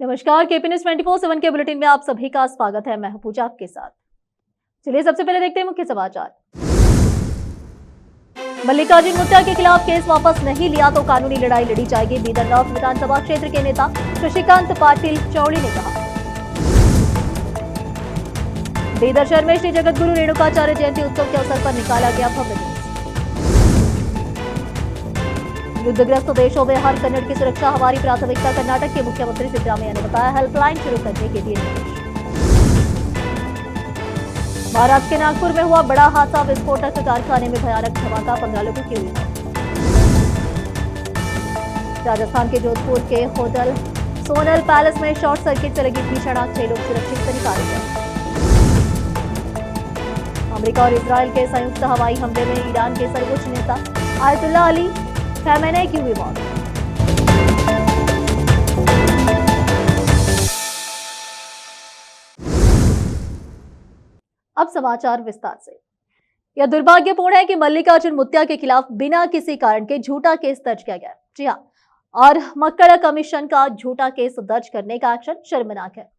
नमस्कार, KP news 24/7 के bulletin में आप सभी का स्वागत है। मैं हूं पूजा आपके साथ। चलिए सबसे पहले देखते हैं मुख्य समाचार। मल्लिकार्जुन मुत्या के खिलाफ केस वापस नहीं लिया तो कानूनी लड़ाई लड़ी जाएगी, बीदर नॉर्थ विधानसभा क्षेत्र के नेता शशिकांत पाटिल चौड़ी ने कहा। बीदर शहर में श्री जगतगुरु रेणुकाचार्य जयंती उत्सव के अवसर पर निकाला गया भव्य जुलूस। युद्धग्रस्त देशों में हर कन्नड़ की सुरक्षा हमारी प्राथमिकता, कर्नाटक के मुख्यमंत्री सिद्धरामैया ने बताया। हेल्पलाइन शुरू करने के दिए निर्देश। महाराष्ट्र के नागपुर में हुआ बड़ा हादसा, विस्फोटक कारखाने में भयानक धमाका, 15 लोगों की हुई मौत। राजस्थान के जोधपुर के होटल सोनल पैलेस में शॉर्ट सर्किट से लगी भीषण आग, 6 लोग सुरक्षित से निकाले गए। अमेरिका और इजरायल के संयुक्त हवाई हमले में ईरान के सर्वोच्च नेता आयतुल्लाह अली खamenei की हुई मौत। अब समाचार विस्तार से। यह दुर्भाग्यपूर्ण है कि मल्लिकार्जुन मुत्या के खिलाफ बिना किसी कारण के झूठा केस दर्ज किया गया। जी हां, और मक्कड़ कमीशन का झूठा केस दर्ज करने का एक्शन शर्मनाक है।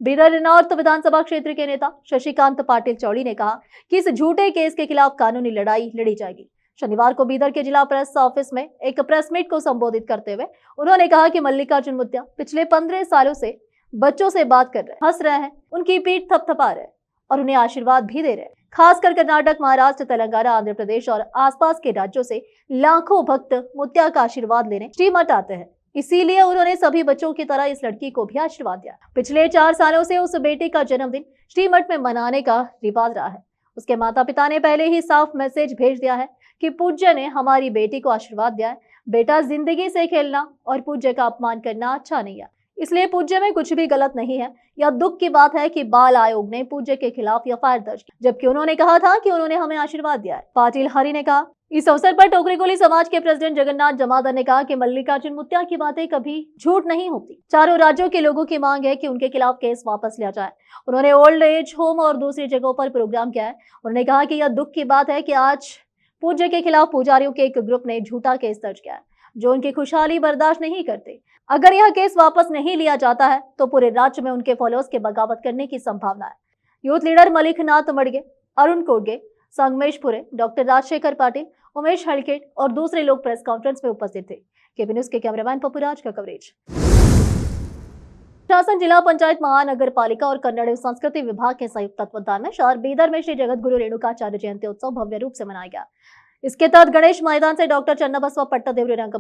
बीदर नॉर्थ विधानसभा क्षेत्र के नेता शशिकांत पाटिल चौड़ी ने कहा कि इस झूठे केस के खिलाफ कानूनी लड़ाई लड़ी जाएगी। शनिवार को बीदर के जिला प्रेस ऑफिस में एक प्रेस मीट को संबोधित करते हुए उन्होंने कहा कि मल्लिकार्जुन मुत्या पिछले 15 सालों से बच्चों से बात कर रहे हैं, हंस रहे हैं, उनकी पीठ थपथपा रहे हैं और उन्हें आशीर्वाद भी दे रहे हैं। खासकर कर्नाटक, महाराष्ट्र, तेलंगाना, आंध्र प्रदेश और आसपास के राज्यों से लाखों भक्त मुत्या का आशीर्वाद लेने श्रीमठ आते हैं। इसीलिए उन्होंने सभी बच्चों की तरह इस लड़की को भी आशीर्वाद दिया। पिछले 4 सालों से उस बेटी का जन्मदिन श्रीमठ में मनाने का रिवाज रहा है। उसके माता पिता ने पहले ही साफ मैसेज भेज दिया है कि पूज्य ने हमारी बेटी को आशीर्वाद दिया है, बेटा जिंदगी से खेलना और पूज्य का अपमान करना अच्छा नहीं है, इसलिए पूज्य में कुछ भी गलत नहीं है। यह दुख की बात है कि बाल आयोग ने पूज्य के खिलाफ एफआईआर दर्ज की, जबकि उन्होंने कहा था कि उन्होंने हमें आशीर्वाद दिया है। पाटिल हरि ने कहा। इस अवसर पर टोकरीकोली समाज के प्रेसिडेंट जगन्नाथ जमादार ने कहा कि मल्लिकार्जुन मुत्या की बातें कभी झूठ नहीं होती। चारों राज्यों के लोगों की मांग है कि उनके खिलाफ केस वापस लिया जाए। उन्होंने ओल्ड एज होम और दूसरी जगहों पर प्रोग्राम किया है। उन्होंने कहा कि यह दुख की बात है कि आज पूज्य के खिलाफ पुजारियों के एक ग्रुप ने झूठा केस दर्ज किया है, जो उनकी खुशहाली बर्दाश्त नहीं करते। अगर यह केस वापस नहीं लिया जाता है तो पूरे राज्य में उनके फॉलोअर्स के बगावत करने की संभावना है। यूथ लीडर मलिकनाथ मड़गे, अरुण कोडगे, संगमेश पुरे, डॉक्टर राजशेखर पाटिल, उमेश हड़केट और दूसरे लोग प्रेस कॉन्फ्रेंस में उपस्थित थे। केपी न्यूज के कैमरामैन पपुराज का कवरेज। शासन, जिला पंचायत, महानगर पालिका और कन्नड़ एवं संस्कृति विभाग के संयुक्त तत्वावधान में शहर बीदर में श्री जगतगुरु रेणुकाचार्य जयंती उत्सव भव्य रूप से मनाया गया। इसके तहत गणेश मैदान से डॉक्टर चन्नाबसवा पट्टादेवरी रंग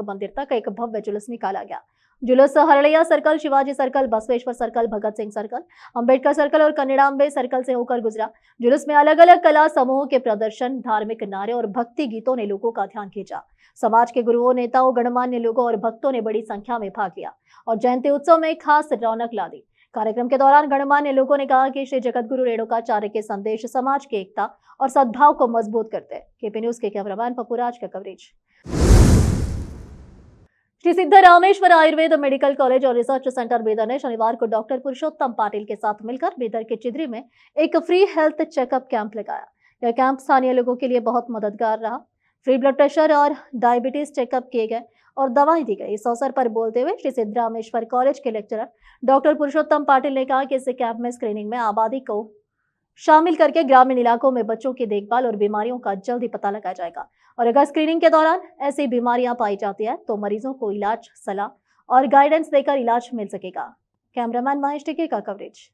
मंदिर तक एक भव्य जुलूस निकाला गया। जुलूस Hardiya circle, Shivaji circle, Basaveshwar circle, Bhagat Singh circle, Ambedkar circle और कन्निड़ांबे सर्कल से होकर गुजरा। जुलूस में अलग अलग कला समूहों के प्रदर्शन, धार्मिक नारे और भक्ति गीतों ने लोगों का ध्यान खींचा। समाज के गुरुओं, नेताओं, गणमान्य लोगों और भक्तों ने बड़ी संख्या में भाग लिया और जयंती उत्सव में खास रौनक ला दी। कार्यक्रम के दौरान गणमान्य लोगों ने कहा कि श्री जगतगुरु रेणुकाचार्य के संदेश समाज की एकता और सद्भाव को मजबूत करते हैं। केपी न्यूज के कैमरामैन पपुराज का coverage. Shri Siddharameshwar Ayurveda medical college और रिसर्च सेंटर बीदर ने शनिवार को डॉक्टर पुरुषोत्तम पाटिल के साथ मिलकर बीदर के चिदरी में एक फ्री हेल्थ चेकअप कैंप लगाया। यह कैंप स्थानीय लोगों के लिए बहुत मददगार रहा। फ्री ब्लड प्रेशर और डायबिटीज चेकअप किए गए और दवाएं दी गई। इस अवसर पर बोलते हुए श्री सिद्धरामेश्वर कॉलेज के लेक्चरर डॉक्टर पुरुषोत्तम पाटिल ने कहा कि इस कैंप में स्क्रीनिंग में आबादी को शामिल करके ग्रामीण इलाकों में बच्चों की देखभाल और बीमारियों का जल्दी पता लगाया जाएगा और अगर स्क्रीनिंग के दौरान ऐसी बीमारियां पाई जाती है तो मरीजों को इलाज, सलाह और गाइडेंस देकर इलाज मिल सकेगा। कैमरामैन महेश टिके का कवरेज।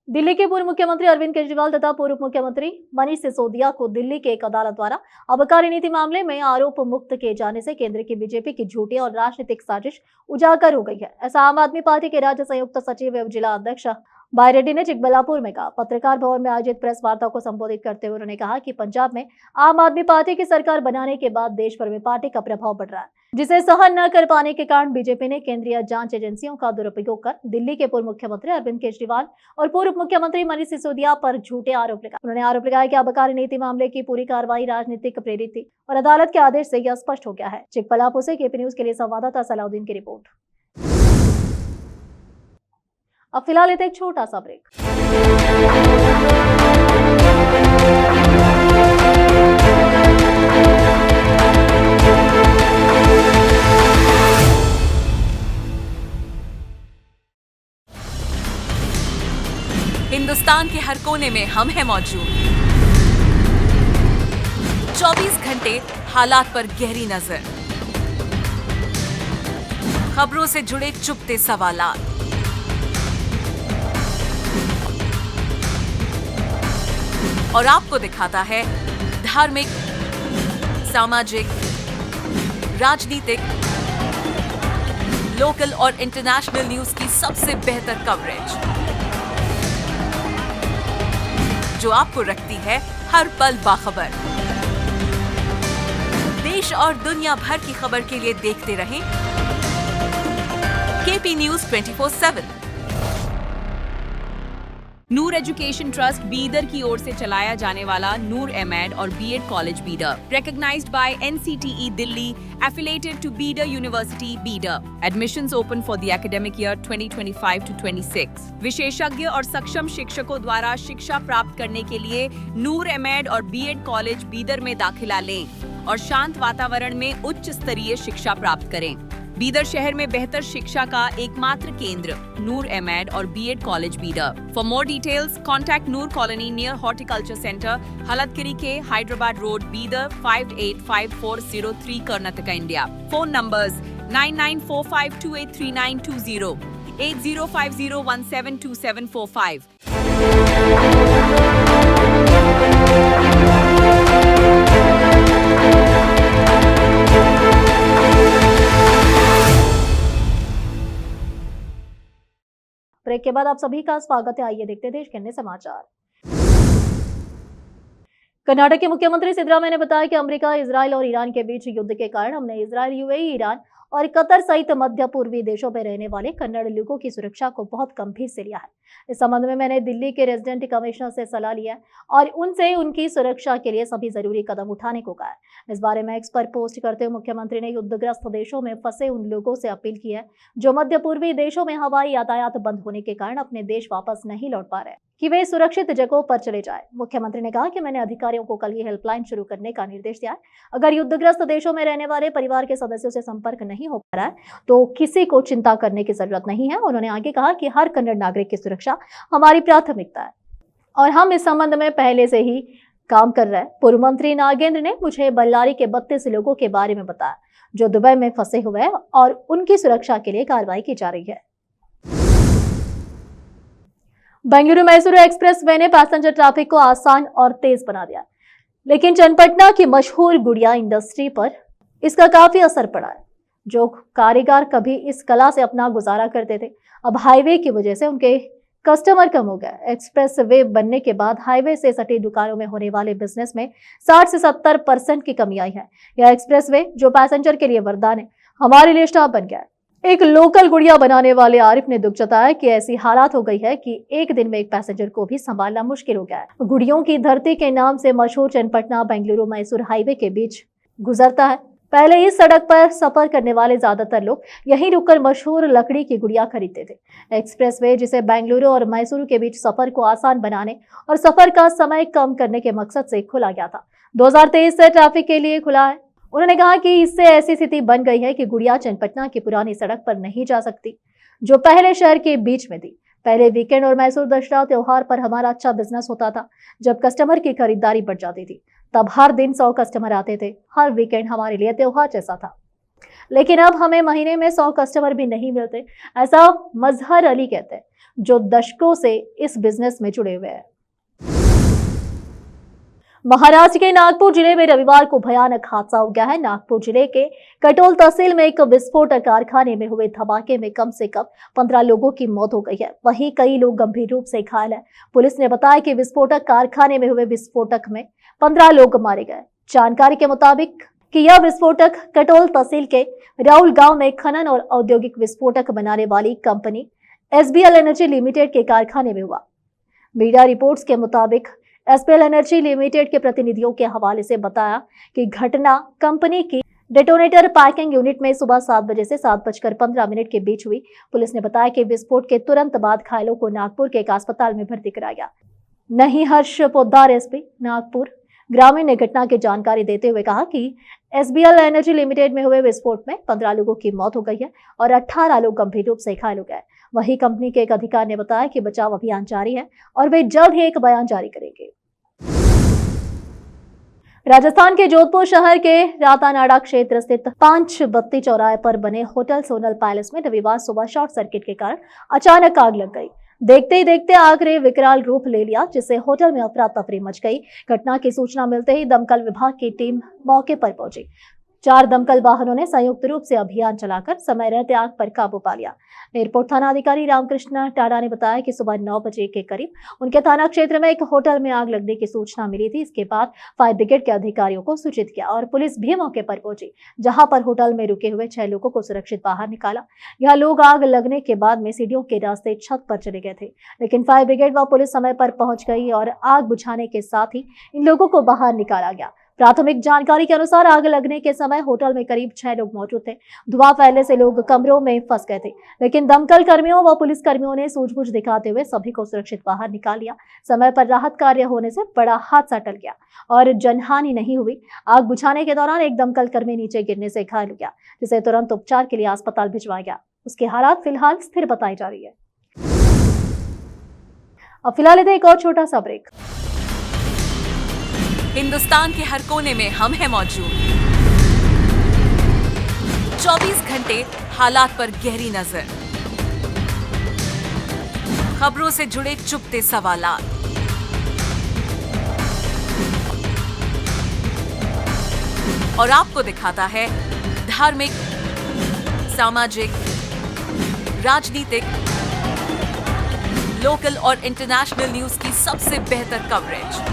दिल्ली के पूर्व मुख्यमंत्री अरविंद केजरीवाल तथा पूर्व मुख्यमंत्री मनीष सिसोदिया को दिल्ली के एक अदालत द्वारा आबकारी नीति मामले में आरोप मुक्त किए जाने से केंद्र की बीजेपी की झूठी और राजनीतिक साजिश उजागर हो गई है। ऐसा आम आदमी पार्टी के राज्य संयुक्त सचिव एवं जिला अध्यक्ष बायरेड्डी ने चिकबल्लापुर में कहा। पत्रकार भवन में आयोजित प्रेस वार्ता को संबोधित करते हुए उन्होंने कहा कि पंजाब में आम आदमी पार्टी की सरकार बनाने के बाद देश भर में पार्टी का प्रभाव बढ़ रहा है, जिसे सहन न कर पाने के कारण बीजेपी ने केंद्रीय जांच एजेंसियों का दुरुपयोग कर दिल्ली के पूर्व मुख्यमंत्री अरविंद केजरीवाल और पूर्व मुख्यमंत्री मनीष सिसोदिया पर झूठे आरोप लगाए। उन्होंने आरोप लगाया कि आबकारी नीति मामले की पूरी कार्रवाई राजनीतिक प्रेरित थी और अदालत के आदेश से यह स्पष्ट हो गया है। चिकबल्लापुर से केपी न्यूज के लिए संवाददाता सलाउद्दीन की रिपोर्ट। अब फिलहाल लेते एक छोटा सा ब्रेक। हिंदुस्तान के हर कोने में हम हैं मौजूद। 24 घंटे हालात पर गहरी नजर, खबरों से जुड़े चुपते सवालात, और आपको दिखाता है धार्मिक, सामाजिक, राजनीतिक, लोकल और इंटरनेशनल न्यूज की सबसे बेहतर कवरेज, जो आपको रखती है हर पल बाखबर। देश और दुनिया भर की खबर के लिए देखते रहें KP news 24/7। Noor education trust Bidar की ओर से चलाया जाने वाला नूर एमएड और B Ed college Bidar, recognized by NCTE Delhi, affiliated to Bidar University, Bidar. Admissions open for the academic year 2025 to 26. विशेषज्ञ और सक्षम शिक्षकों द्वारा शिक्षा प्राप्त करने के लिए नूर एमएड और बीएड कॉलेज बीदर में दाखिला लें और शांत वातावरण में उच्च स्तरीय शिक्षा प्राप्त करें। बीदर शहर में बेहतर शिक्षा का एकमात्र केंद्र नूर एमएड और B Ed college Bidar. For more details contact Noor colony near horticulture centre, Haladgiri के Hyderabad road, Bidar 585403 Karnataka, India. Phone numbers 9945283920, 8050172745। Break के बाद आप सभी का स्वागत है। आइए देखते हैं देश के अन्य समाचार। कर्नाटक के मुख्यमंत्री सिद्धरामैया ने बताया कि अमेरिका, इजराइल और ईरान के बीच युद्ध के कारण हमने इजराइल, यूएई, ईरान और कतर सहित मध्य पूर्वी देशों में रहने वाले कन्नड़ लोगों की सुरक्षा को बहुत गंभीर से लिया है। इस संबंध में मैंने दिल्ली के रेजिडेंट कमिश्नर से सलाह लिया है और उनसे उनकी सुरक्षा के लिए सभी जरूरी कदम उठाने को कहा है। इस बारे में एक्स पर पोस्ट करते हुए मुख्यमंत्री ने युद्धग्रस्त देशों में फंसे उन लोगों से अपील की है जो मध्य पूर्वी देशों में हवाई यातायात बंद होने के कारण अपने देश वापस नहीं लौट पा रहे कि वे सुरक्षित जगहों पर चले जाएं। मुख्यमंत्री ने कहा कि मैंने अधिकारियों को कल ही हेल्पलाइन शुरू करने का निर्देश दिया है। अगर युद्धग्रस्त देशों में रहने वाले परिवार के सदस्यों से संपर्क नहीं हो पा रहा है तो किसी को चिंता करने की जरूरत नहीं है। उन्होंने आगे कहा कि हर कन्नड़ नागरिक की सुरक्षा हमारी प्राथमिकता है और हम इस संबंध में पहले से ही काम कर रहे हैं। पूर्व मंत्री नागेंद्र ने मुझे बल्लारी के 32 लोगों के बारे में बताया जो दुबई में फंसे हुए हैं और उनकी सुरक्षा के लिए कार्रवाई की जा रही है। बेंगलुरु मैसूरू एक्सप्रेस वे ने पैसेंजर ट्रैफिक को आसान और तेज बना दिया, लेकिन चन्नपटना की मशहूर गुड़िया इंडस्ट्री पर इसका काफी असर पड़ा है। जो कारीगर कभी इस कला से अपना गुजारा करते थे, अब हाईवे की वजह से उनके कस्टमर कम हो गए। एक्सप्रेस वे बनने के बाद हाईवे से सटी दुकानों में होने वाले बिजनेस में 60 से 70% की कमी आई है। यह एक्सप्रेस वे जो पैसेंजर के लिए वरदान है, हमारे लिए स्टाफ बन गया है। एक लोकल गुड़िया बनाने वाले आरिफ ने दुख जताया कि ऐसी हालात हो गई है कि एक दिन में एक पैसेंजर को भी संभालना मुश्किल हो गया है। गुड़ियों की धरती के नाम से मशहूर चन्नपटना बेंगलुरु मैसूर हाईवे के बीच गुजरता है। पहले इस सड़क पर सफर करने वाले ज्यादातर लोग यहीं रुककर मशहूर लकड़ी की गुड़िया खरीदते थे। एक्सप्रेसवे जिसे बेंगलुरु और मैसूरू के बीच सफर को आसान बनाने और सफर का समय कम करने के मकसद से खोला गया था, 2023 से ट्रैफिक के लिए खुला है। उन्होंने कहा कि इससे ऐसी स्थिति बन गई है कि गुड़िया चन्नपटना की पुरानी सड़क पर नहीं जा सकती जो पहले शहर के बीच में थी। पहले वीकेंड और मैसूर दशहरा त्योहार पर हमारा अच्छा बिजनेस होता था। जब कस्टमर की खरीदारी बढ़ जाती थी तब हर दिन 100 कस्टमर आते थे। हर वीकेंड हमारे लिए त्योहार जैसा था, लेकिन अब हमें महीने में 100 कस्टमर भी नहीं मिलते, ऐसा मजहर अली कहते हैं जो दशकों से इस बिजनेस में जुड़े हुए हैं। महाराष्ट्र के नागपुर जिले में रविवार को भयानक हादसा हो गया है। नागपुर जिले के कटोल तहसील में एक विस्फोटक कारखाने में हुए धमाके में कम से कम 15 लोगों की मौत हो गई है, वहीं कई लोग गंभीर रूप से घायल हैं। पुलिस ने बताया कि विस्फोटक कारखाने में हुए विस्फोटक में 15 लोग मारे गए। जानकारी के मुताबिक कि यह विस्फोटक कटोल तहसील के राउल गांव में खनन और औद्योगिक विस्फोटक बनाने वाली कंपनी एसबीएल एनर्जी लिमिटेड के कारखाने में हुआ। मीडिया रिपोर्ट्स के मुताबिक एसबीएल एनर्जी लिमिटेड के प्रतिनिधियों के हवाले से बताया कि घटना कंपनी की डेटोनेटर पैकिंग यूनिट में सुबह 7 बजे से 7:15 के बीच हुई। पुलिस ने बताया कि विस्फोट के तुरंत बाद घायलों को नागपुर के एक अस्पताल में भर्ती कराया गया। नहीं हर्ष पोद्दार एसपी नागपुर ग्रामीण ने घटना की जानकारी देते हुए कहा कि एसबीएल एनर्जी लिमिटेड में हुए विस्फोट में 15 लोगों की मौत हो गई है और 18 लोग गंभीर रूप से घायल हो गए। वही कंपनी के एक अधिकारी ने बताया कि बचाव अभियान जारी है और वे जल्द ही एक बयान जारी करेंगे। राजस्थान के जोधपुर शहर के रातानाडा क्षेत्र स्थित 5 बत्ती चौराहे पर बने होटल सोनल पैलेस में रविवार सुबह शॉर्ट सर्किट के कारण अचानक आग लग गई। देखते ही देखते आग ने विकराल रूप ले लिया, जिससे होटल में अफरा तफरी मच गई। घटना की सूचना मिलते ही दमकल विभाग की टीम मौके पर पहुंची। 4 दमकल वाहनों ने संयुक्त रूप से अभियान चलाकर समय रहते आग पर काबू पा लिया। एयरपोर्ट थाना अधिकारी रामकृष्ण टाडा ने बताया कि सुबह 9 बजे के करीब उनके थाना क्षेत्र में एक होटल में आग लगने की सूचना मिली थी। इसके बाद फायर ब्रिगेड के अधिकारियों को सूचित किया और पुलिस भी मौके पर पहुंची, जहां पर होटल में रुके हुए 6 लोगों को सुरक्षित बाहर निकाला। यह लोग आग लगने के बाद में सीढ़ियों के रास्ते छत पर चले गए थे, लेकिन फायर ब्रिगेड व पुलिस समय पर पहुंच गई और आग बुझाने के साथ ही इन लोगों को बाहर निकाला गया। प्राथमिक जानकारी के अनुसार आग लगने के समय होटल में करीब 6 लोग मौजूद थे। धुआं फैलने से लोग कमरों में फंस गए थे, लेकिन दमकल कर्मियों व पुलिस कर्मियों ने सूझबूझ दिखाते हुए सभी को सुरक्षित बाहर निकाल लिया। समय पर राहत कार्य होने से बड़ा हादसा टल गया और जनहानि नहीं हुई। आग बुझाने के दौरान एक दमकल कर्मी नीचे गिरने से घायल हो गया, जिसे तुरंत उपचार के लिए अस्पताल भिजवाया गया। उसकी हालत फिलहाल स्थिर बताई जा रही है। अब फिलहाल एक और छोटा सा ब्रेक। हिंदुस्तान के हर कोने में हम हैं मौजूद। 24 घंटे हालात पर गहरी नजर, खबरों से जुड़े चुपते सवालात, और आपको दिखाता है धार्मिक, सामाजिक, राजनीतिक, लोकल और इंटरनेशनल न्यूज की सबसे बेहतर कवरेज,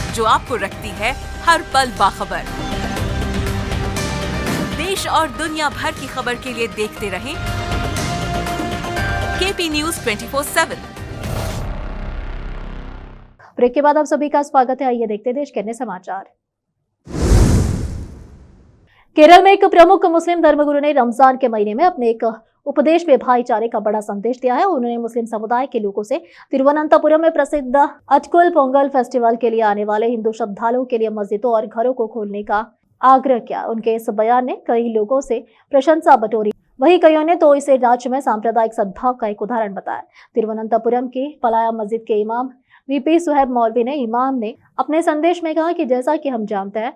जो आपको रखती है हर पल बाखबर। देश और दुनिया भर की खबर के लिए देखते रहें केपी न्यूज 24/7। ब्रेक के बाद आप सभी का स्वागत है। आइए देखते हैं देश के अन्य समाचार। केरल में एक प्रमुख मुस्लिम धर्मगुरु ने रमजान के महीने में अपने एक उपदेश में भाईचारे का बड़ा संदेश दिया है। उन्होंने मुस्लिम समुदाय के लोगों से तिरुवनंतपुरम में प्रसिद्ध अटकुल पोंगल फेस्टिवल के लिए आने वाले हिंदू श्रद्धालुओं के लिए मस्जिदों और घरों को खोलने का आग्रह किया। उनके इस बयान ने कई लोगों से प्रशंसा बटोरी, वहीं कईयों ने तो इसे राज्य में सांप्रदायिक सद्भाव का एक उदाहरण बताया। तिरुवनंतपुरम की पलाया मस्जिद के इमाम वीपी सुहेब मौलवी ने अपने संदेश में कहा कि जैसा कि हम जानते हैं,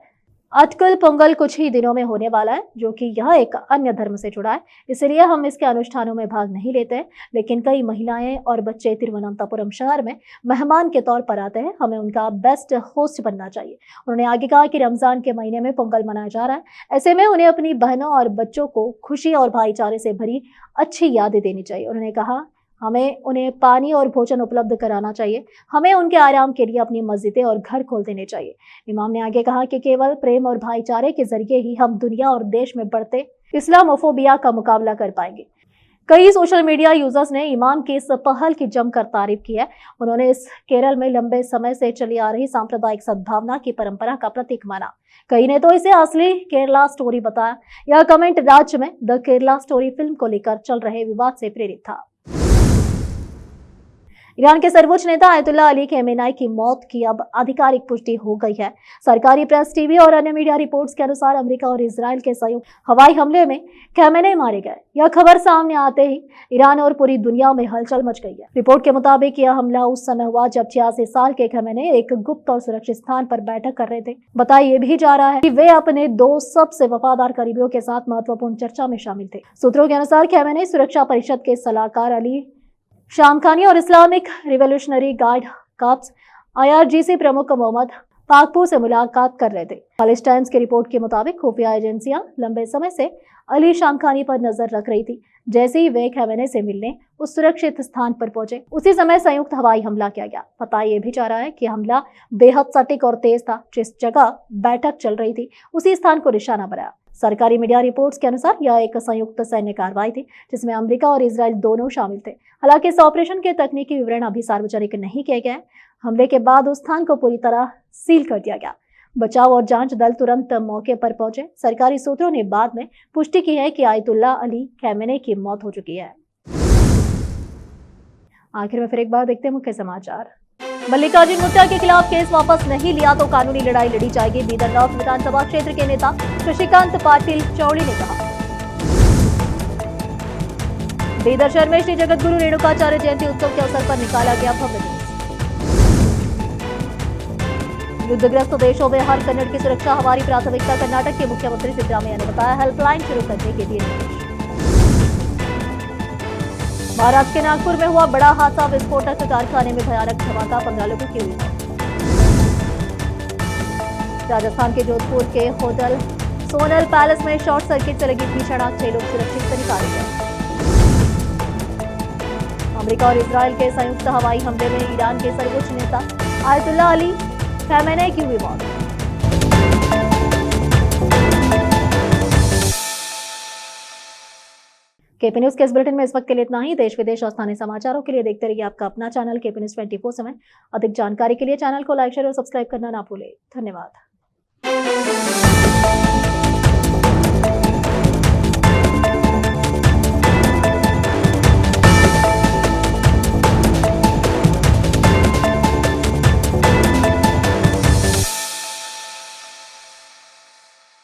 अटकुल पोंगल कुछ ही दिनों में होने वाला है, जो कि यह एक अन्य धर्म से जुड़ा है, इसलिए हम इसके अनुष्ठानों में भाग नहीं लेते हैं। लेकिन कई महिलाएं और बच्चे तिरुवनंतपुरम शहर में मेहमान के तौर पर आते हैं, हमें उनका बेस्ट होस्ट बनना चाहिए। उन्होंने आगे कहा कि रमजान के महीने में पोंगल मनाया जा रहा है, ऐसे में उन्हें अपनी बहनों और बच्चों को खुशी और भाईचारे से भरी अच्छी यादें देनी चाहिए। उन्होंने कहा हमें उन्हें पानी और भोजन उपलब्ध कराना चाहिए, हमें उनके आराम के लिए अपनी मस्जिदें और घर खोल देने चाहिए। इमाम ने आगे कहा कि केवल प्रेम और भाईचारे के जरिए ही हम दुनिया और देश में बढ़ते इस्लामोफोबिया का मुकाबला कर पाएंगे। कई सोशल मीडिया यूजर्स ने इमाम की इस पहल की जमकर तारीफ की है। उन्होंने इस केरल में लंबे समय से चली आ रही सांप्रदायिक सद्भावना की परंपरा का प्रतीक माना। कई ने तो इसे असली केरला स्टोरी बताया। यह कमेंट राज्य में द केरला स्टोरी फिल्म को लेकर चल रहे विवाद से प्रेरित था। ईरान के सर्वोच्च नेता आयतुल्ला अली खमेनेई की मौत की अब आधिकारिक पुष्टि हो गई है। सरकारी प्रेस, टीवी और अन्य मीडिया रिपोर्ट्स के अनुसार अमेरिका और इजराइल के संयुक्त हवाई हमले में खमेनेई मारे गए। यह खबर सामने आते ही ईरान और पूरी दुनिया में हलचल मच गई है। रिपोर्ट के मुताबिक यह हमला उस समय हुआ जब 86 साल के खमेनेई एक गुप्त और सुरक्षित स्थान पर बैठक कर रहे थे। बताया ये भी जा रहा है कि वे अपने 2 सबसे वफादार करीबियों के साथ महत्वपूर्ण चर्चा में शामिल थे। सूत्रों के अनुसार खमेनेई सुरक्षा परिषद के सलाहकार अली शामखानी और Islamic revolutionary guard corps IRGC प्रमुख मोहम्मद पाकपुर से मुलाकात कर रहे थे। खालिज टाइम्स की रिपोर्ट के मुताबिक खुफिया एजेंसियां लंबे समय से अली शामखानी पर नजर रख रही थी। जैसे ही वे खमेनेई से मिलने उस सुरक्षित स्थान पर पहुंचे, उसी समय संयुक्त हवाई हमला किया गया। पता ये भी जा रहा है कि हमला बेहद सटीक और तेज था। जिस जगह बैठक चल रही थी उसी स्थान को निशाना बनाया। सरकारी मीडिया रिपोर्ट्स के अनुसार यह एक संयुक्त सैन्य कार्रवाई थी जिसमें अमेरिका और इजराइल दोनों शामिल थे। हालांकि इस ऑपरेशन के तकनीकी विवरण अभी सार्वजनिक नहीं किए गए। हमले के बाद उस स्थान को पूरी तरह सील कर दिया गया। बचाव और जांच दल तुरंत मौके पर पहुंचे। सरकारी सूत्रों ने बाद में पुष्टि की है कि आयतुल्ला अली खमेनेई की मौत हो चुकी है। आखिर में फिर एक बार देखते हैं मुख्य समाचार। मल्लिकार्जुन मुत्या के खिलाफ केस वापस नहीं लिया तो कानूनी लड़ाई लड़ी जाएगी, बीदर नॉर्थ विधानसभा क्षेत्र के नेता शशिकांत पाटिल चौड़ी ने कहा। बीदर शहर में श्री जगतगुरु रेणुकाचार्य जयंती उत्सव के अवसर पर निकाला गया भव्य जुलूस। युद्धग्रस्त देशों में हर कन्नड़ की सुरक्षा हमारी प्राथमिकता, कर्नाटक के मुख्यमंत्री सिद्धरामैया ने बताया। हेल्पलाइन शुरू करने के दिए निर्देश। महाराष्ट्र के नागपुर में हुआ बड़ा हादसा, विस्फोटक कारखाने में भयानक धमाका, 15 लोगों की हुई मौत। राजस्थान के जोधपुर के होटल सोनल पैलेस में शॉर्ट सर्किट से लगी भीषण आग, 6 लोग सुरक्षित से निकाले गए। अमेरिका और इजरायल के संयुक्त हवाई हमले में ईरान के सर्वोच्च नेता आयतुल्ला अली खamenei की हुई मौत। केपी न्यूज के इस बुलेटिन में इस वक्त के लिए इतना ही। देश विदेश और स्थानीय समाचारों के लिए देखते रहिए आपका अपना चैनल केपी न्यूज 24/7। अधिक जानकारी के लिए चैनल को लाइक, शेयर और सब्सक्राइब करना ना भूलें। धन्यवाद।